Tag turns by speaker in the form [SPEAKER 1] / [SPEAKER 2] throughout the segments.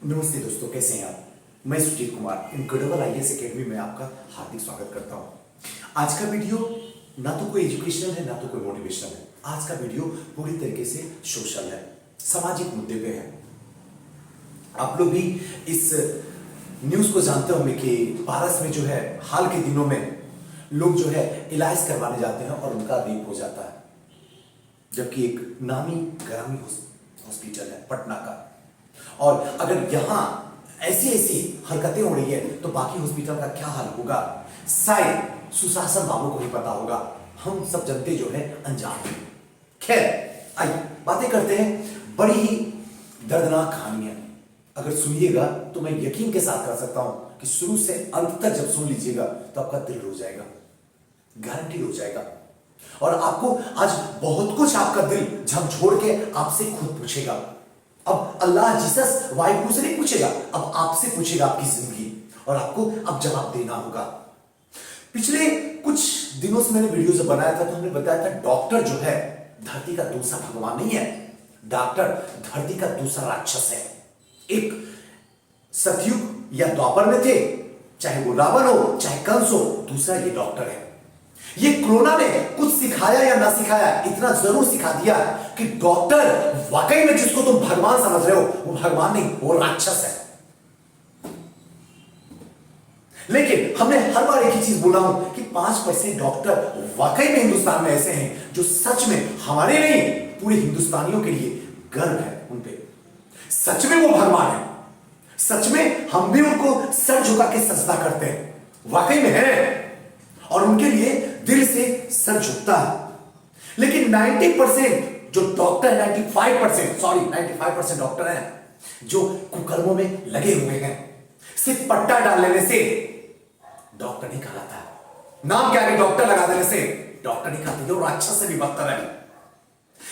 [SPEAKER 1] नमस्ते दोस्तों, कैसे हैं आप। मैं Sujit Kumar incredible IAS academy में आपका हार्दिक स्वागत करता हूं। आज का वीडियो ना तो कोई एजुकेशनल है ना तो कोई मोटिवेशनल है। आज का वीडियो पूरी तरीके से सोशल है, सामाजिक मुद्दे पे है। आप लोग भी इस न्यूज को जानते होंगे कि पारस में जो है हाल के दिनों में लोग जो है इलाज करवाने जाते हैं और उनका रेप हो जाता है, जबकि एक नामी ग्रामी हॉस्पिटल है पटना का। और अगर यहां ऐसी ऐसी हरकतें हो रही है तो बाकी हॉस्पिटल का क्या हाल होगा, शायद सुशासन बाबू को ही पता होगा। हम सब जनते जो है अनजान हैं। खैर, आइए बातें करते हैं। बड़ी ही दर्दनाक कहानी है। अगर सुनिएगा तो मैं यकीन के साथ कर सकता हूं कि शुरू से अंत तक जब सुन लीजिएगा तो आपका दिल रो जाएगा, गारंटी हो जाएगा। और आपको आज बहुत कुछ आपका दिल झकझोर के आपसे खुद पूछेगा। अब अल्लाह जीसस वाहिगुरु से नहीं पूछेगा, अब आपसे पूछेगा आपकी जिंदगी, और आपको अब जवाब देना होगा। पिछले कुछ दिनों से मैंने वीडियो बनाया था तो हमने बताया था डॉक्टर जो है धरती का दूसरा भगवान नहीं है, डॉक्टर धरती का दूसरा राक्षस है। एक सतयुग या द्वापर में थे, चाहे वो रावण हो चाहे कंस हो, दूसरा ये डॉक्टर है। ये कोरोना ने कुछ सिखाया या ना सिखाया, इतना जरूर सिखा दिया कि डॉक्टर वाकई में जिसको तुम भगवान समझ रहे हो वो भगवान नहीं, वो राक्षस है। लेकिन हमने हर बार एक ही चीज बोला हूं कि 5% डॉक्टर वाकई में हिंदुस्तान में ऐसे हैं जो सच में हमारे नहीं पूरे हिंदुस्तानियों के लिए गर्व है उन पे। सच में वो भगवान है, सच में हम भी उनको सर झुका के सजदा करते हैं, वाकई में है, और उनके लिए दिल से सर झुकता है। लेकिन 90% जो डॉक्टर 95% डॉक्टर हैं जो कुकर्मों में लगे हुए हैं। सिर्फ पट्टा डाल लेने से डॉक्टर नहीं कहलाता, नाम क्या है डॉक्टर लगा देने से डॉक्टर नहीं कहते, जो राक्षस से भी बदतर है।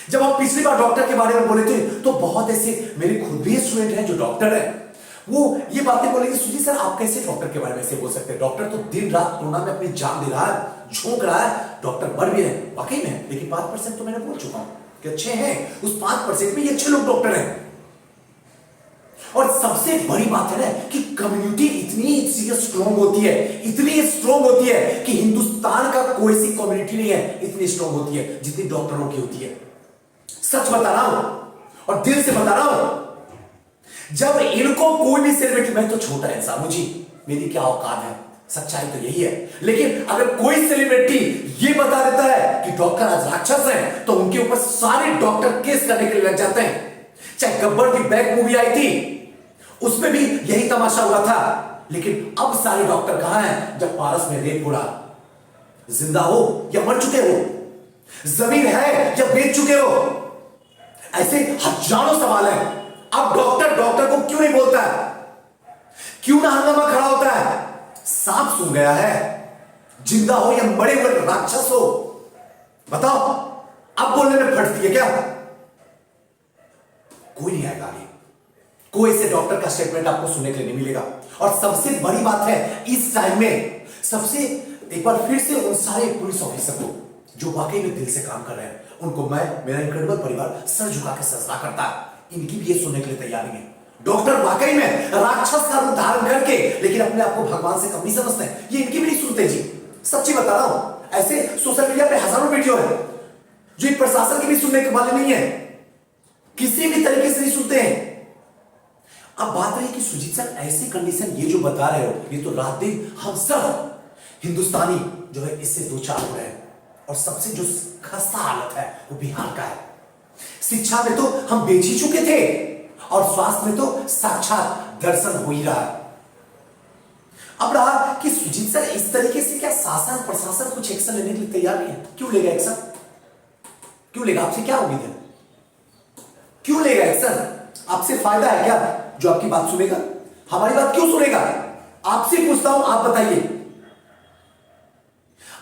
[SPEAKER 1] जब आप पिछली बार डॉक्टर के बारे में बोले थे तो बहुत ऐसे मेरे खुद भी स्टूडेंट हैं जो डॉक्टर है, वो ये बातें बोलेंगे, सुजी सर आप कैसे डॉक्टर के बारे में ऐसे बोल सकते हैं, डॉक्टर तो दिन रात कोरोना में अपनी जान दे रहा है, झोंक रहा है, डॉक्टर मर भी रहे वाकई में। लेकिन 5% तो मैंने बोल चुका हूं कि अच्छे हैं, उस 5% में ये अच्छे लोग डॉक्टर हैं। और सबसे बड़ी बात है ना कि कम्युनिटी इतनी स्ट्रॉन्ग होती है, इतनी स्ट्रॉन्ग होती है कि हिंदुस्तान का कोई सी कम्युनिटी नहीं है इतनी स्ट्रॉन्ग होती है जितनी डॉक्टरों की होती है। सच बता रहा हूं और दिल से बता रहा हूं, जब इनको कोई भी सेलिब्रिटी, मैं तो छोटा इंसान हूं जी, मेरी क्या औकात है, सच्चाई तो यही है, लेकिन अगर कोई सेलिब्रिटी ये बता देता है कि डॉक्टर आज राक्षस है तो उनके ऊपर सारे डॉक्टर केस करने के लिए लग जाते हैं। चाहे गब्बर की बैक मूवी आई थी उसमें भी यही तमाशा हुआ था। लेकिन अब सारे डॉक्टर कहां हैं जब पारस में रेप हो रहा, जिंदा हो या मर चुके हो, जमीन है या बेच चुके हो, ऐसे हजारों सवाल हैं। अब डॉक्टर को क्यों नहीं बोलता है, क्यों ना हंगामा खड़ा होता है। सांप सूंघ गया है, जिंदा हो या मरे हुए राक्षस हो, बताओ अब बोलने में फटती है क्या? कोई नहीं आएगा आगे, कोई ऐसे डॉक्टर का स्टेटमेंट आपको सुनने के लिए नहीं मिलेगा। और सबसे बड़ी बात है इस टाइम में, सबसे एक बार फिर से उन सारे पुलिस ऑफिसर को जो वाकई में दिल से काम कर रहे हैं, उनको मैं, मेरा इनक्रेडिबल परिवार सर झुका के सजदा करता है। इनकी भी ये सुनने के लिए तैयार नहीं है। डॉक्टर वाकई में राक्षस का रूप धारण करके लेकिन अपने आप को भगवान से कम नहीं समझते हैं, ये इनकी भी नहीं सुनते जी, सच्ची बता रहा हूं। ऐसे सोशल मीडिया पे हजारों वीडियो है जो इन प्रशासन की भी सुनने के वाले नहीं है, किसी भी तरीके से नहीं सुनते हैं। अब बात रही कि सुजीत सर ऐसी कंडीशन ये जो बता रहे हो, ये तो रात दिन हम सब हिंदुस्तानी जो है इससे दो चार हो रहे हैं। और सबसे जो खस्ता हालत है वो बिहार का है। शिक्षा में तो हम बेच ही चुके थे और स्वास्थ्य में तो साक्षात दर्शन हो ही रहा है। अब रहा कि सुजीत सर इस तरीके से क्या शासन प्रशासन कुछ एक्शन लेने के लिए तैयार नहीं है? क्यों लेगा एक्शन? क्यों लेगा? आपसे क्या उम्मीद है? क्यों लेगा एक्शन? आपसे फायदा है क्या जो आपकी बात सुनेगा? हमारी बात क्यों सुनेगा? आपसे पूछता हूं, आप बताइए,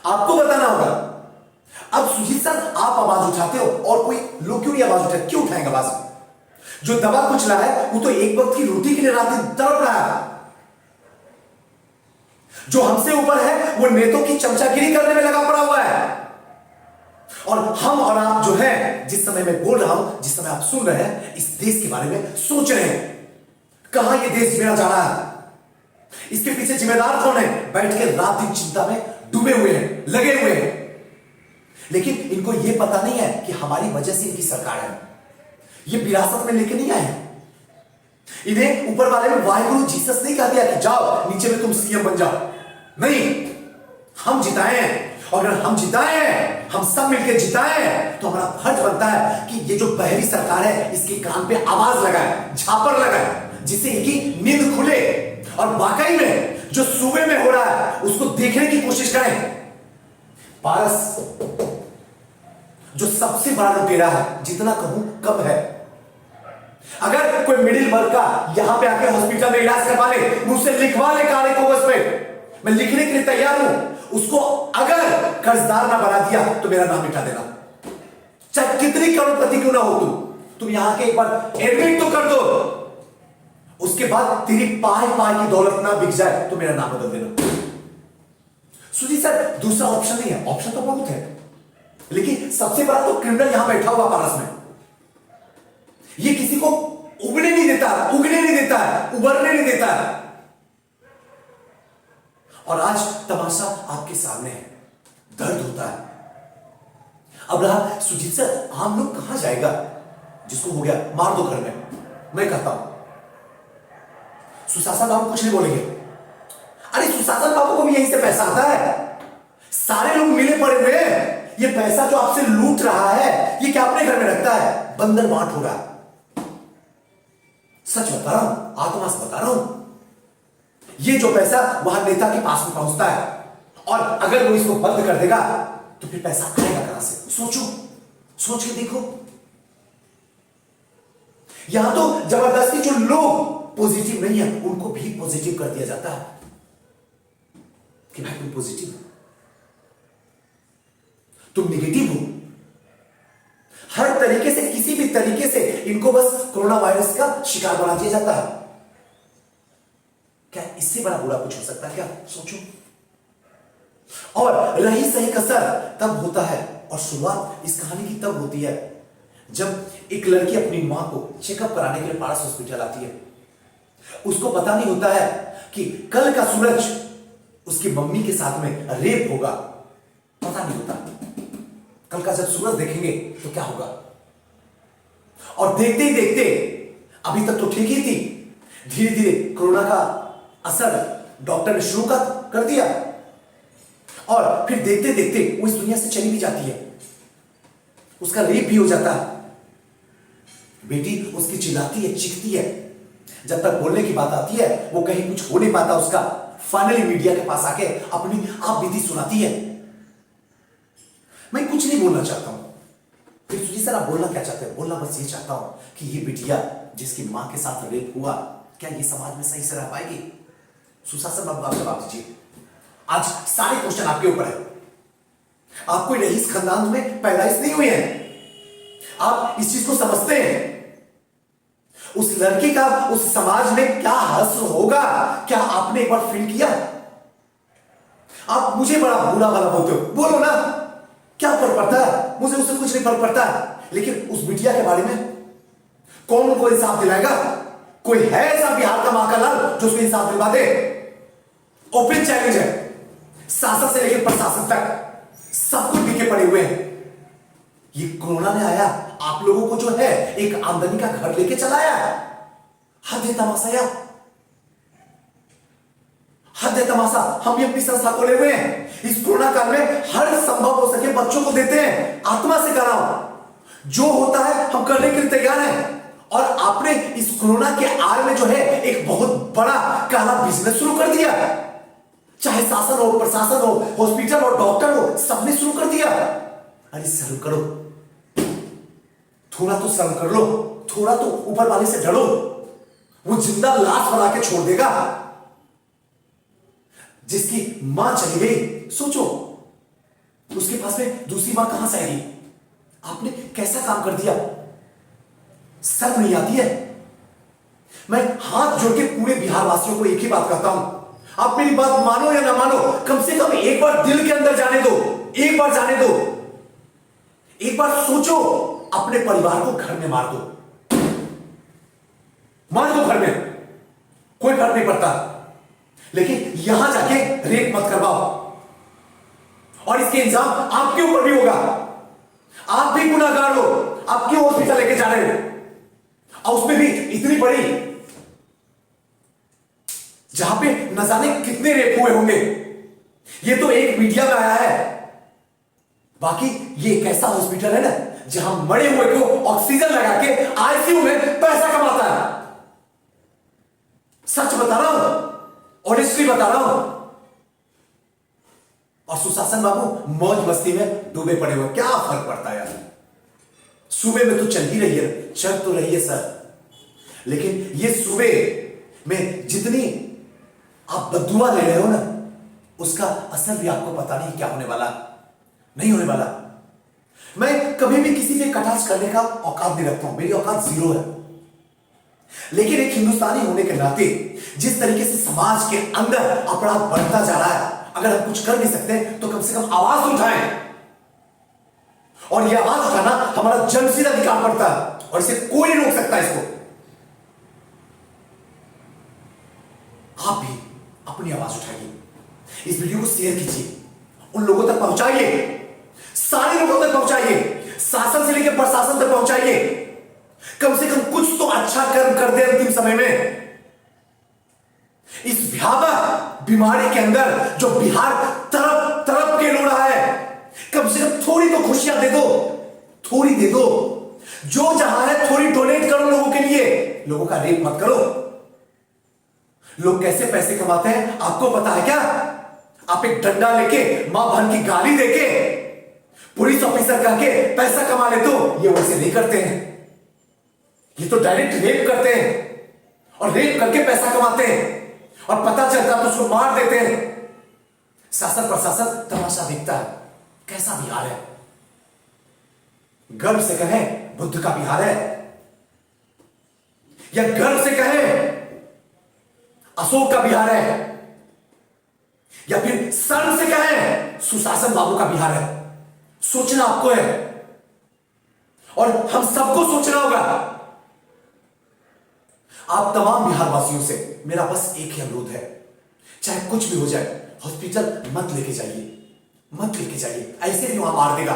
[SPEAKER 1] आपको बताना होगा। अब सुजीत सर आप आवाज उठाते हो और कोई लोग क्यों नहीं आवाज उठाते? क्यों उठाएंगे आवाज? जो दबा कुचला है वो तो एक वक्त की रोटी के लिए रात दिन तड़प रहा है। जो हमसे ऊपर है वो नेतों की चमचागिरी करने में लगा पड़ा हुआ है। और हम और आप जो है, जिस समय मैं बोल रहा हूं, जिस समय आप सुन रहे हैं, इस देश के बारे में सोच रहे हैं, कहां ये देश मेरा जा रहा है? इसके पीछे जिम्मेदार कौन है? बैठ के रात दिन चिंता में डूबे हुए हैं, लगे हुए हैं। लेकिन इनको यह पता नहीं है कि हमारी वजह से इनकी सरकार है। ये विरासत में लेके नहीं आए हैं। इन्हें ऊपर वाले में वाहिगुरु जीसस नहीं कह दिया कि जाओ नीचे में तुम सीएम बन जाओ। नहीं, हम जिताए हैं, और अगर हम जिताए हैं, हम सब मिलकर जिताए हैं, तो हमारा फर्ज बनता है कि ये जो बहरी सरकार है इसके कान पे आवाज लगाए, झापर लगाए, जिससे इनकी नींद खुले और वाकई में जो सूबे में हो रहा है उसको देखने की कोशिश करें। पारस जो सबसे बड़ा लुटेरा है, जितना कहूं कम है। अगर कोई मिडिल वर्ग का यहां पे आके हॉस्पिटल में इलाज करवा ले, मुझसे लिखवा ले काले कागज पे, मैं लिखने के लिए तैयार हूं। उसको अगर कर्जदार ना बना दिया तो मेरा नाम मिटा देना, चाहे कितनी करोड़पति क्यों ना हो तुम यहां के एक बार एडमिट तो कर दो। उसके बाद तेरी पाए पाए की दौलत ना बिक जाए तो मेरा नाम बदल देना। सुजी सर, दूसरा ऑप्शन नहीं है। ऑप्शन तो बहुत है, लेकिन सबसे बड़ा तो क्रिमिनल यहां बैठा हुआ पारस में, ये किसी को उगने नहीं देता, उगने नहीं देता है, उभरने नहीं देता है। और आज तमाशा आपके सामने है, दर्द होता है। अब रहा सुजीत सर, आम लोग कहां जाएगा? जिसको हो गया मार दो घर में। मैं कहता हूं सुशासन बाबू कुछ नहीं बोलेंगे। अरे सुशासन बाबू को भी यहीं से पैसा आता है, सारे लोग मिले पड़े हुए हैं। ये पैसा जो आपसे लूट रहा है ये क्या अपने घर में रखता है? बंदर बांट हो रहा है। सच बता रहा हूं, आत्मा से बता रहा हूं। ये जो पैसा वहां नेता के पास में पहुंचता है, और अगर वो इसको बंद कर देगा तो फिर पैसा आएगा कहां से? सोचो, सोच के देखो। यहां तो जबरदस्ती जो लोग पॉजिटिव नहीं है उनको भी पॉजिटिव कर दिया जाता है कि भाई तुम पॉजिटिव हो, तुम निगेटिव हो। हर तरीके से, किसी भी तरीके से इनको बस कोरोना वायरस का शिकार बना दिया जाता है। क्या इससे बड़ा बुरा कुछ हो सकता है क्या? सोचो। और रही सही कसर तब होता है, और शुरुआत इस कहानी की तब होती है जब एक लड़की अपनी मां को चेकअप कराने के लिए पारस हॉस्पिटल आती है। उसको पता नहीं होता है कि कल का सूरज उसकी मम्मी के साथ में रेप होगा। पता नहीं होता कल का जब सूरज देखेंगे तो क्या होगा। और देखते ही देखते, अभी तक तो ठीक ही थी, धीरे धीरे कोरोना का असर डॉक्टर ने शुरू कर दिया, और फिर देखते देखते वो इस दुनिया से चली भी जाती है। उसका रेप भी हो जाता है। बेटी उसकी चिल्लाती है, चीखती है, जब तक बोलने की बात आती है वो कहीं कुछ हो नहीं पाता उसका। फाइनली मीडिया के पास आके अपनी आप बीती सुनाती है। मैं कुछ नहीं बोलना चाहता हूं। फिर सुजी सर, आप बोलना क्या चाहते हैं? बोलना बस ये चाहता हूं कि ये बिटिया जिसकी मां के साथ रेप हुआ, क्या ये समाज में सही से रह पाएगी? सुशासन बाबू, आप जवाब दीजिए। आज सारे क्वेश्चन आपके ऊपर है। आप कोई रईस खानदान में पैदाइश नहीं हुए हैं, आप इस चीज को समझते हैं। उस लड़की का उस समाज में क्या हश्र होगा, क्या आपने एक बार फील किया? आप मुझे बड़ा बुरा भला बोलते हो, बोलो ना, क्या फर्क पड़ता है? मुझे उससे कुछ नहीं फर्क पड़ता है। लेकिन उस बिटिया के बारे में कौन उनको इंसाफ दिलाएगा? कोई है ऐसा बिहार का मां का लाल जो उसको इंसाफ दिलवा दे? ओपन चैलेंज है, शासन से लेकर प्रशासन तक सब कुछ बिके पड़े हुए हैं। ये कोरोना ने आया, आप लोगों को जो है एक आमदनी का घर लेके चलाया। हद है तमाशा यार, हद है तमाशा। हम भी अपनी संस्था खोले हुए हैं। इस कोरोना काल में हर संभव हो सके बच्चों को देते हैं। आत्मा से कराओ, जो होता है हम करने के लिए तैयार हैं। और आपने इस कोरोना के आड़ में जो है एक बहुत बड़ा काला बिजनेस शुरू कर दिया। चाहे शासन हो, प्रशासन हो, हॉस्पिटल हो, डॉक्टर हो, सबने शुरू कर दिया। अरे शर्म करो, थोड़ा तो शर्म कर लो, थोड़ा तो ऊपर वाले से डरो। वो जिंदा लाश बना के छोड़ देगा। जिसकी मां चली गई, सोचो उसके पास में दूसरी मां कहां से आएगी? आपने कैसा काम कर दिया? शर्म नहीं आती है? मैं हाथ जोड़ के पूरे बिहार वासियों को एक ही बात कहता हूं, आप मेरी बात मानो या ना मानो, कम से कम एक बार दिल के अंदर जाने दो, एक बार जाने दो, एक बार सोचो, अपने परिवार को घर में मार दो, मार दो घर में। फर्क नहीं पड़ता, लेकिन यहां जाके रेप मत करवाओ, और इसके इल्जाम आपके ऊपर भी होगा। आप भी गुनाहगार हो, आप क्यों हॉस्पिटल लेके जा रहे हो, और उसमें भी इतनी बड़ी, जहां पे न जाने कितने रेप हुए होंगे। ये तो एक मीडिया में आया है, बाकी ये एक ऐसा हॉस्पिटल है ना जहां मरे हुए को ऑक्सीजन लगा के आईसीयू में पैसा कमाता है। सच बता रहा हूं, ऑनेस्टली बता रहा हूं। और सुशासन बाबू मौज मस्ती में डूबे पड़े हुए, क्या फर्क पड़ता है यार। सूबे में तो चल ही रही है, चल तो रही है सर, लेकिन ये सूबे में जितनी आप बद्दुआ ले रहे हो ना, उसका असर भी आपको पता नहीं क्या होने वाला, नहीं होने वाला। मैं कभी भी किसी पे कटाक्ष करने का औकात नहीं रखता हूं, मेरी औकात जीरो है, लेकिन एक हिंदुस्तानी होने के नाते जिस तरीके से समाज के अंदर अपराध बढ़ता जा रहा है, अगर हम कुछ कर नहीं सकते तो कम से कम आवाज उठाएं, और यह आवाज उठाना हमारा जन्मसिद्ध अधिकार पड़ता है, और इसे कोई नहीं रोक सकता। इसको आप भी अपनी आवाज उठाइए, इस वीडियो को शेयर कीजिए, उन लोगों तक पहुंचाइए, सारे लोगों तक पहुंचाइए, शासन से लेकर प्रशासन तक पहुंचाइए। कम से कम कुछ तो अच्छा कर्म कर दे अंतिम समय में। इस भयावह बीमारी के अंदर जो बिहार तरफ तरफ के रो रहा है, कम से कम थोड़ी तो खुशियां दे दो, थोड़ी दे दो। जो जहां है थोड़ी डोनेट करो लोगों के लिए, लोगों का रेप मत करो। लोग कैसे पैसे कमाते हैं आपको पता है क्या? आप एक डंडा लेके, मां बहन की गाली देके, पुलिस ऑफिसर कह के पैसा कमा लेते हो। ये वैसे नहीं करते हैं, ये तो डायरेक्ट रेप करते हैं, और रेप करके पैसा कमाते हैं, और पता चलता तो उसको मार देते हैं। शासन प्रशासन तमाशा देखता है। कैसा बिहार है? गर्व से कहें बुद्ध का बिहार है, या गर्व से कहें अशोक का बिहार है, या फिर शर्म से कहें सुशासन बाबू का बिहार है। सोचना आपको है, और हम सबको सोचना होगा। आप तमाम बिहार वासियों से मेरा बस एक ही अनुरोध है, चाहे कुछ भी हो जाए, हॉस्पिटल मत लेके जाइए, मत लेके जाइए। ऐसे भी वहां मार देगा,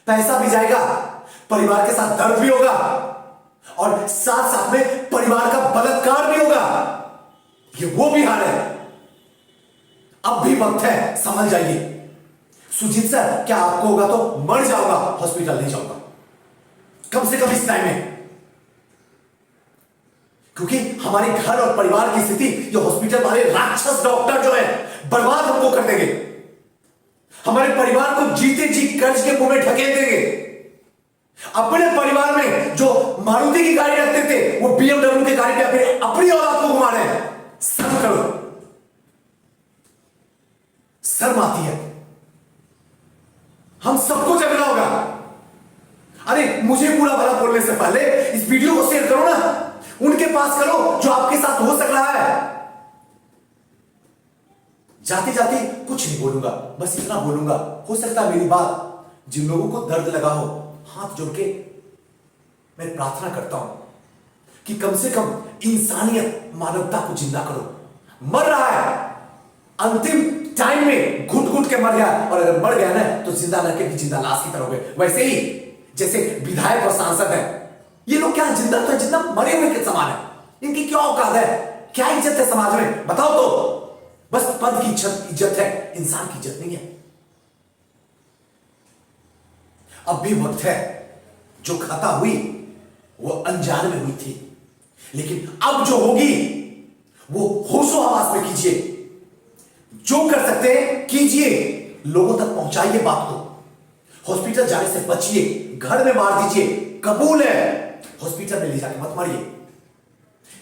[SPEAKER 1] पैसा भी जाएगा, परिवार के साथ दर्द भी होगा, और साथ साथ में परिवार का बलात्कार भी होगा। ये वो बिहार है। अब भी वक्त है, समझ जाइए। सुजीत सर, क्या आपको होगा तो मर जाऊंगा, हॉस्पिटल नहीं जाऊंगा, कम से कम इस टाइम में, क्योंकि हमारे घर और परिवार की स्थिति ये हॉस्पिटल वाले राक्षस डॉक्टर जो है बर्बाद हमको कर देंगे। हमारे परिवार को जीते जी कर्ज के मुंह में ढकेल देंगे। अपने परिवार में जो मारुति की गाड़ी रखते थे, वो BMW की गाड़ी पे अपनी औलाद को घुमा रहे हैं। शर्म करो, शर्म आती है। हम सबको जगना होगा। अरे मुझे बुरा भला बोलने से पहले इस वीडियो को शेयर करो ना, उनके पास करो जो आपके साथ हो सक रहा है। जाते जाते कुछ नहीं बोलूंगा, बस इतना बोलूंगा, हो सकता है मेरी बात जिन लोगों को दर्द लगा हो, हाथ जोड़ के मैं प्रार्थना करता हूं कि कम से कम इंसानियत, मानवता को जिंदा करो। मर रहा है, अंतिम टाइम में घुट घुट के मर गया, और अगर मर गया ना तो जिंदा रह के भी जिंदा लाश की तरह हो गए। वैसे ही जैसे विधायक और सांसद है, ये लोग क्या जिंदा तो जिंदा मरे हुए के समान है। इनकी क्या औकात है, क्या इज्जत है समाज में, बताओ तो। बस पद की इज्जत है, इंसान की इज्जत नहीं है। अब भी वक्त है, जो खता हुई वो अनजान में हुई थी, लेकिन अब जो होगी वो होशो हवास में कीजिए। जो कर सकते हैं कीजिए, लोगों तक पहुंचाइए बात को। हॉस्पिटल जाने से बचिए, घर में मार दीजिए, कबूल है। हॉस्पिटल में ले जाके मत मारिए।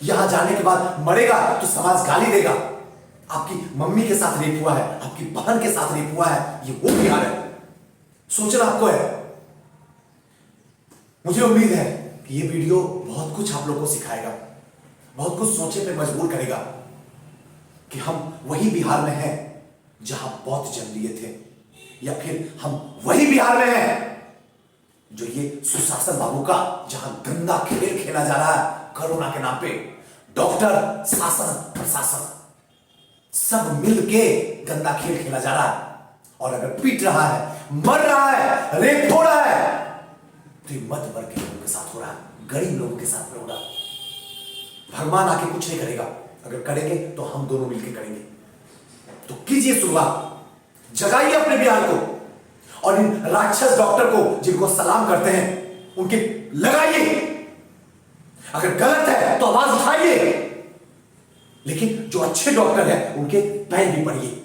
[SPEAKER 1] यहां जाने के बाद मरेगा तो समाज गाली देगा। आपकी मम्मी के साथ रेप हुआ है, आपकी बहन के साथ रेप हुआ है, ये वो बिहार है। सोचना आपको है। मुझे उम्मीद है कि ये वीडियो बहुत कुछ आप लोगों को सिखाएगा, बहुत कुछ सोचने पे मजबूर करेगा कि हम वही बिहार में हैं जहां बौद्ध जन्म लिए थे, या फिर हम वही बिहार में हैं जो ये सुशासन बाबू का, जहां गंदा खेल खेला जा रहा है कोरोना के नाम पे। डॉक्टर, शासन, प्रशासन सब मिलके गंदा खेल खेला जा रहा है। और अगर पीट रहा है, मर रहा है, रेप हो रहा है, तो ये मध्य वर्ग के लोगों के साथ हो रहा है, गरीब लोगों के साथ में हो रहा है। भगवान आके कुछ नहीं करेगा, अगर करेंगे तो हम दोनों मिलकर करेंगे। तो कीजिए शुरुआत, जगाइए अपने बिहार को, और इन राक्षस डॉक्टर को जिनको सलाम करते हैं उनके लगाइए। अगर गलत है तो आवाज उठाइए, लेकिन जो अच्छे डॉक्टर हैं उनके पैर भी पड़िए,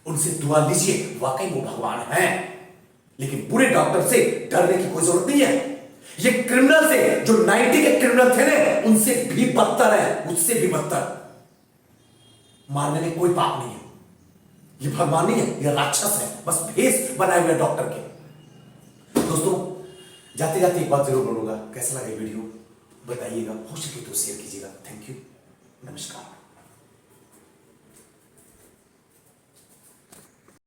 [SPEAKER 1] उनसे दुआ लीजिए, वाकई वो भगवान हैं। लेकिन बुरे डॉक्टर से डरने की कोई जरूरत नहीं है। ये क्रिमिनल से, जो 90 के क्रिमिनल थे ना, उनसे भी बदतर है, उससे भी बदतर। मारने में कोई पाप नहीं है। ये भगवान नहीं है, ये राक्षस है, बस भेष बनाए हुए डॉक्टर के। दोस्तों, जाते जाते एक बात जरूर बोलूंगा, कैसा लगा वीडियो बताइएगा, हो सके तो शेयर कीजिएगा। थैंक यू, नमस्कार।